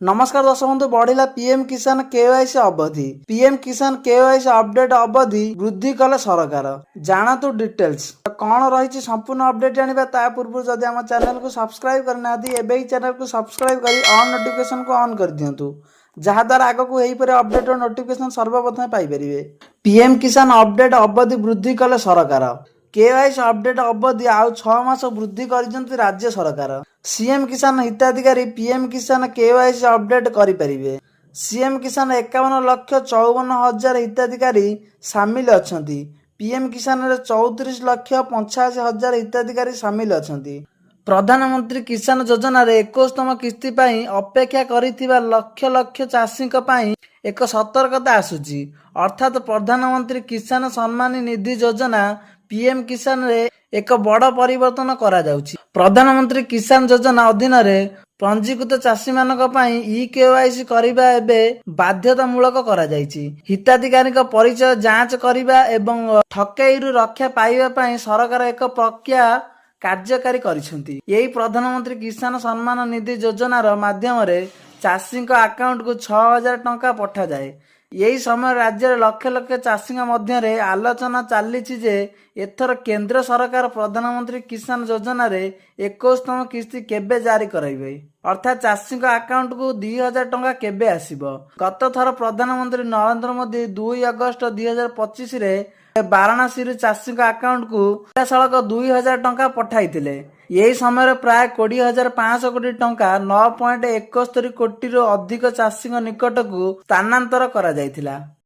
नमस्कार दर्शक बंधु बढ़िला पीएम किसान केवाईसी अवधि पीएम किसान केवाईसी अपडेट अवधि वृद्धि कले सरकार जानतु डिटेल्स कौन रही संपूर्ण अपडेट जाना ता पूर्व जदि आम चैनल को सब्सक्राइब करना एवं चैनल को सब्सक्राइब कर ऑन नोटिफिकेशन को ऑन कर दिंतु जहाद्वारा आगक यहीपर अपडेट और नोटिफिकेशन सर्वप्रथम पाइपर। पीएम किसान अपडेट अवधि वृद्धि कले सरकार केवाईसी अपडेट अवधि आउ 6 मास वृद्धि कर राज्य सरकार। सीएम किसान हिताधिकारी पीएम किसान केवाईसी अपडेट करें। सीएम किसान 51,54,000 हिताधिकारी सामिल अच्छा। पीएम किसान 34,85,000 हिताधिकारी सामिल अच्छा। प्रधानमंत्री किसान योजना रे 21तम किस्ती पाई अपेक्षा करिथिबा लक्ष लक्ष चाषी एक सतर्कता आसुची अर्थात प्रधानमंत्री किसान सम्मान निधि योजना पीएम किसान रे एक बड़ परिवर्तन करा जाउची। प्रधानमंत्री किसान योजना अधीन रे पंजीकृत चाषी मानक पई ई केवाईसी करिबा एबे बाध्यतामूलक करा जायछि। हिताधिकारी परिचय जांच करिबा एवं ठकेईरु रक्षा पाइबा पई सरकार एक प्रक्रिया कार्यकारी करिसेंती। यही प्रधानमंत्री किसान सम्मान निधि योजनार माध्यम रे चाषी अकाउंट को 6,000 टंका पठा जाए। यही समय राज्य लक्ष लक्ष चाषी मध्य आलोचना चली जे एथर केंद्र सरकार प्रधानमंत्री किसान योजना रे 21तम किस्ती केबे जारी कराइबे अर्थात चाषी अकाउंट को 2,000 टंका केबे आसीबो। गत थर प्रधानमंत्री नरेंद्र मोदी 2 अगस्त 2025 रे वाराणसी चाषी अकाउंट को सड़क 2,000 टंका पठाइथिले। यही समय प्राय 20,500 कोटी टंका 9.71 कोटी अधिक चाषी निकट को स्थानांतर करा जायथिला।